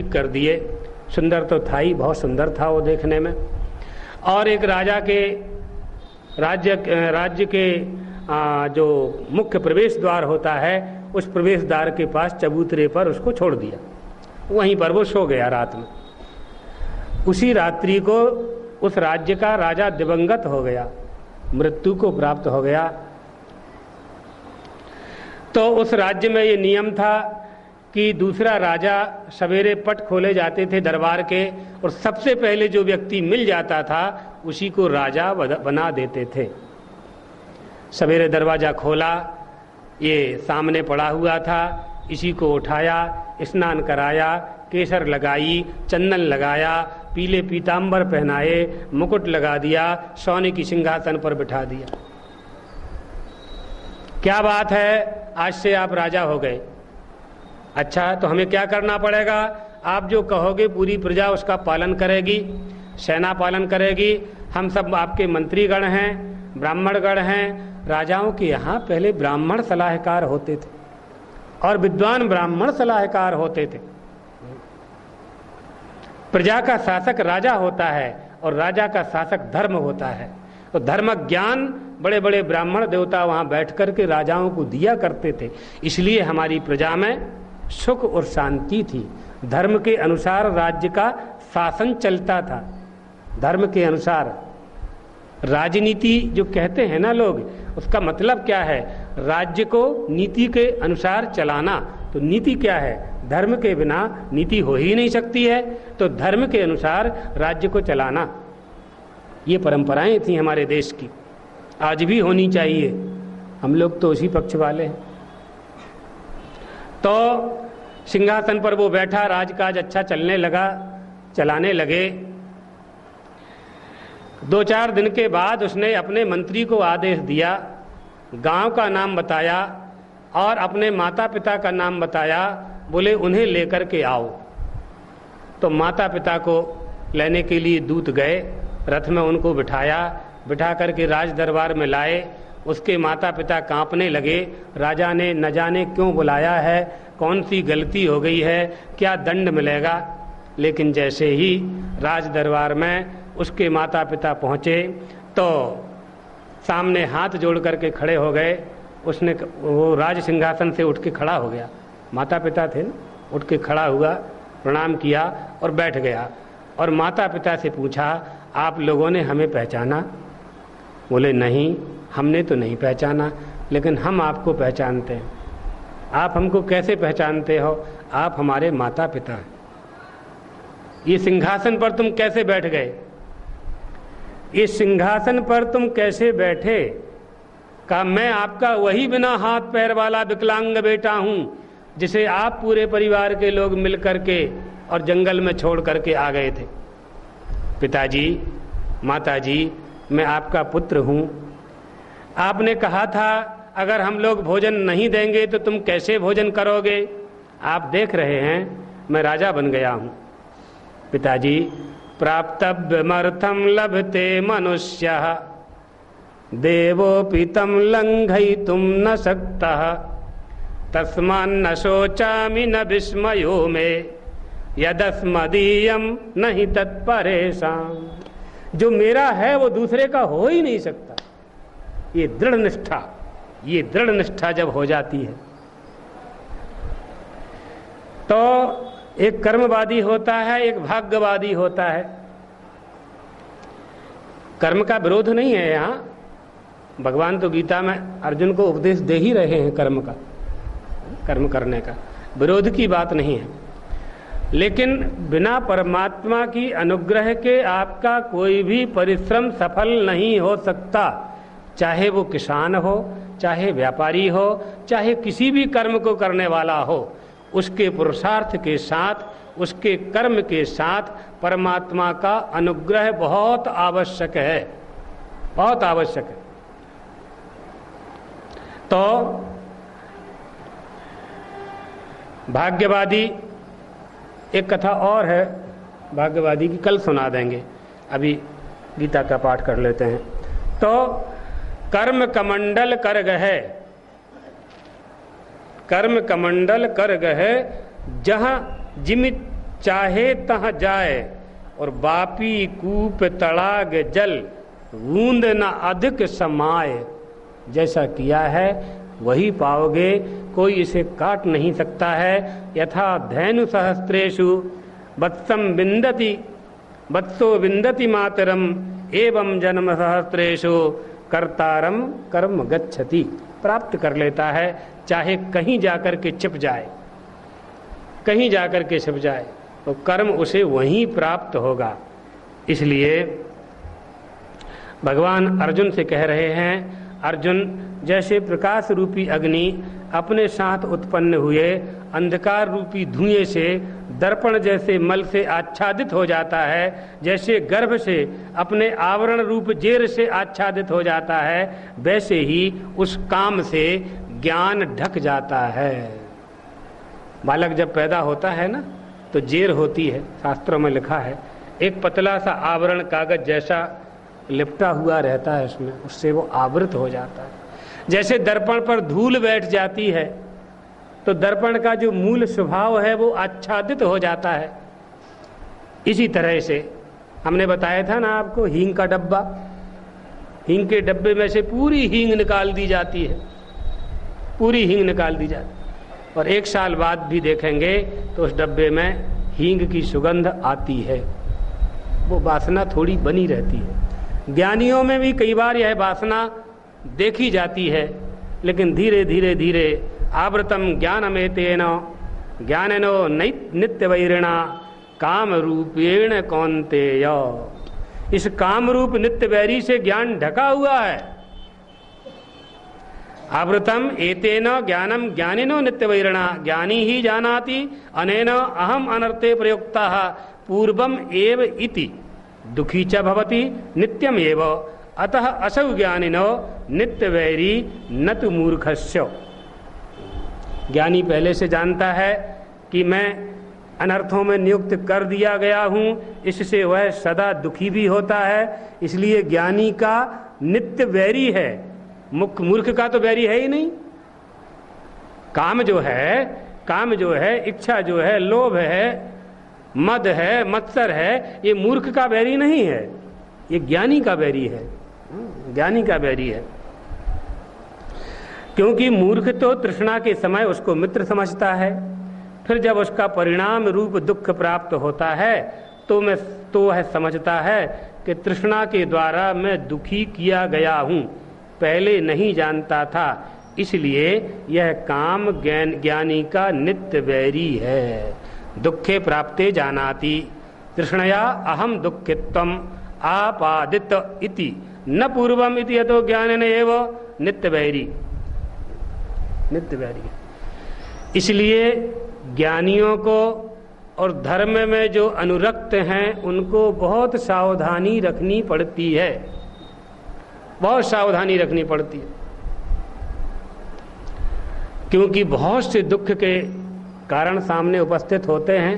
कर दिए। सुंदर तो था ही, बहुत सुंदर था वो देखने में। और एक राजा के राज्य के जो मुख्य प्रवेश द्वार होता है, उस प्रवेश द्वार के पास चबूतरे पर उसको छोड़ दिया। वहीं पर वो सो गया रात में। उसी रात्रि को उस राज्य का राजा दिवंगत हो गया, मृत्यु को प्राप्त हो गया। तो उस राज्य में ये नियम था कि दूसरा राजा सवेरे पट खोले जाते थे दरबार के, और सबसे पहले जो व्यक्ति मिल जाता था उसी को राजा बना देते थे। सवेरे दरवाजा खोला, ये सामने पड़ा हुआ था, इसी को उठाया, स्नान कराया, केसर लगाई, चंदन लगाया, पीले पीतांबर पहनाए, मुकुट लगा दिया, सोने की सिंहासन पर बिठा दिया। क्या बात है, आज से आप राजा हो गए। अच्छा, तो हमें क्या करना पड़ेगा? आप जो कहोगे पूरी प्रजा उसका पालन करेगी, सेना पालन करेगी। हम सब आपके मंत्रीगण हैं, ब्राह्मणगण हैं। राजाओं के यहाँ पहले ब्राह्मण सलाहकार होते थे और विद्वान ब्राह्मण सलाहकार होते थे। प्रजा का शासक राजा होता है और राजा का शासक धर्म होता है। तो धर्म ज्ञान बड़े बड़े ब्राह्मण देवता वहाँ बैठ कर के राजाओं को दिया करते थे। इसलिए हमारी प्रजा में सुख और शांति थी। धर्म के अनुसार राज्य का शासन चलता था। धर्म के अनुसार राजनीति जो कहते हैं ना लोग, उसका मतलब क्या है? राज्य को नीति के अनुसार चलाना। तो नीति क्या है? धर्म के बिना नीति हो ही नहीं सकती है। तो धर्म के अनुसार राज्य को चलाना, ये परंपराएं थी हमारे देश की, आज भी होनी चाहिए। हम लोग तो उसी पक्ष वाले हैं। तो सिंहासन पर वो बैठा, राजकाज अच्छा चलने लगा, चलाने लगे। 2-4 दिन के बाद उसने अपने मंत्री को आदेश दिया, गांव का नाम बताया और अपने माता पिता का नाम बताया। बोले उन्हें लेकर के आओ। तो माता पिता को लेने के लिए दूत गए, रथ में उनको बिठाया, बिठा करके राज दरबार में लाए। उसके माता पिता कांपने लगे, राजा ने न जाने क्यों बुलाया है, कौन सी गलती हो गई है, क्या दंड मिलेगा। लेकिन जैसे ही राज दरबार में उसके माता पिता पहुँचे तो सामने हाथ जोड़ करके खड़े हो गए। उसने वो राज सिंहासन से उठ के खड़ा हो गया, माता पिता थे ना, उठ के खड़ा हुआ, प्रणाम किया और बैठ गया। और माता पिता से पूछा, आप लोगों ने हमें पहचाना? बोले नहीं, हमने तो नहीं पहचाना, लेकिन हम आपको पहचानते हैं। आप हमको कैसे पहचानते हो? आप हमारे माता पिता हैं। ये सिंहासन पर तुम कैसे बैठ गए? इस सिंहासन पर तुम कैसे बैठे? कहा, मैं आपका वही बिना हाथ पैर वाला विकलांग बेटा हूं जिसे आप पूरे परिवार के लोग मिलकर के और जंगल में छोड़ करके आ गए थे। पिताजी, माताजी, मैं आपका पुत्र हूं। आपने कहा था अगर हम लोग भोजन नहीं देंगे तो तुम कैसे भोजन करोगे? आप देख रहे हैं मैं राजा बन गया हूं। पिताजी, प्राप्तव्यमर्थं लभते मनुष्यः देवोऽपि तं लंघयितुं न शक्तः तस्मान्न शोचामि न विस्मयो मे यदस्मदीयं नहि तत्परेषां। जो मेरा है वो दूसरे का हो ही नहीं सकता। ये दृढ़ निष्ठा जब हो जाती है तो एक कर्मवादी होता है, एक भाग्यवादी होता है। कर्म का विरोध नहीं है यहाँ, भगवान तो गीता में अर्जुन को उपदेश दे ही रहे हैं कर्म करने का, विरोध की बात नहीं है। लेकिन बिना परमात्मा की अनुग्रह के आपका कोई भी परिश्रम सफल नहीं हो सकता। चाहे वो किसान हो, चाहे व्यापारी हो, चाहे किसी भी कर्म को करने वाला हो, उसके पुरुषार्थ के साथ, उसके कर्म के साथ परमात्मा का अनुग्रह बहुत आवश्यक है, बहुत आवश्यक है। तो भाग्यवादी, एक कथा और है भाग्यवादी की, कल सुना देंगे, अभी गीता का पाठ कर लेते हैं। तो कर्म कमंडल कर गहे, कर्म कमंडल कर गहे जहां जिमित चाहे तह जाए, और बापी कूप तड़ाग जल, बूंद न अधिक समाए। जैसा किया है वही पाओगे, कोई इसे काट नहीं सकता है। यथा धैनु सहस्त्रेषु वत्सो विंदति मातरम, एवं जन्म सहस्त्रेषु कर्तारम कर्म गच्छति। प्राप्त कर लेता है, चाहे कहीं जाकर के छिप जाए, कहीं जाकर के छिप जाए, तो कर्म उसे वहीं प्राप्त होगा। इसलिए भगवान अर्जुन से कह रहे हैं, अर्जुन, जैसे प्रकाश रूपी अग्नि अपने साथ उत्पन्न हुए अंधकार रूपी धुएं से दर्पण जैसे मल से आच्छादित हो जाता है, जैसे गर्भ से अपने आवरण रूप जेर से आच्छादित हो जाता है, वैसे ही उस काम से ज्ञान ढक जाता है। बालक जब पैदा होता है ना, तो जेर होती है, शास्त्रों में लिखा है, एक पतला सा आवरण कागज जैसा लिपटा हुआ रहता है उसमें, उससे वो आवृत हो जाता है। जैसे दर्पण पर धूल बैठ जाती है तो दर्पण का जो मूल स्वभाव है वो आच्छादित हो जाता है। इसी तरह से हमने बताया था ना आपको, हींग का डब्बा, हींग के डब्बे में से पूरी हींग निकाल दी जाती है, पूरी हींग निकाल दी जाती है, और 1 साल बाद भी देखेंगे तो उस डब्बे में हींग की सुगंध आती है, वो वासना थोड़ी बनी रहती है। ज्ञानियों में भी कई बार यह वासना देखी जाती है, लेकिन धीरे धीरे धीरे आवृतम ज्ञानमेतेन ज्ञानेनो नित्य वैरिणा काम रूपेण कौन्तेय। इस काम रूप नित्य वैरी से ज्ञान ढका हुआ है। आवृतम एतेन ज्ञानम ज्ञानिनो नित्य वैरिणा, ज्ञानी ही जानाति अनेन अहम अनर्थे प्रयुक्तः पूर्वम एव इति दुखी च भवति नित्यम एव, अतः असौ ज्ञानिनो नित्य वैरी न तु मूर्खस्य। ज्ञानी पहले से जानता है कि मैं अनर्थों में नियुक्त कर दिया गया हूं, इससे वह सदा दुखी भी होता है, इसलिए ज्ञानी का नित्य वैरी है, मूर्ख का तो वैरी है ही नहीं। काम जो है, इच्छा जो है, लोभ है, मद है, मत्सर है, ये मूर्ख का वैरी नहीं है, ये ज्ञानी का वैरी है, ज्ञानी का वैरी है। क्योंकि मूर्ख तो तृष्णा के समय उसको मित्र समझता है, फिर जब उसका परिणाम रूप दुख प्राप्त होता है तो वह समझता है कि तृष्णा के द्वारा मैं दुखी किया गया हूं, पहले नहीं जानता था, इसलिए यह काम ज्ञानी का नित्य वैरी है। दुखे प्राप्ते जानाति तृष्णया अहम दुखित्वम आपादित इति न पूर्वम इति यतो ज्ञानेन एव नित्य वैरी, नित्य वैरी। इसलिए ज्ञानियों को और धर्म में जो अनुरक्त हैं उनको बहुत सावधानी रखनी पड़ती है, बहुत सावधानी रखनी पड़ती है, क्योंकि बहुत से दुख के कारण सामने उपस्थित होते हैं।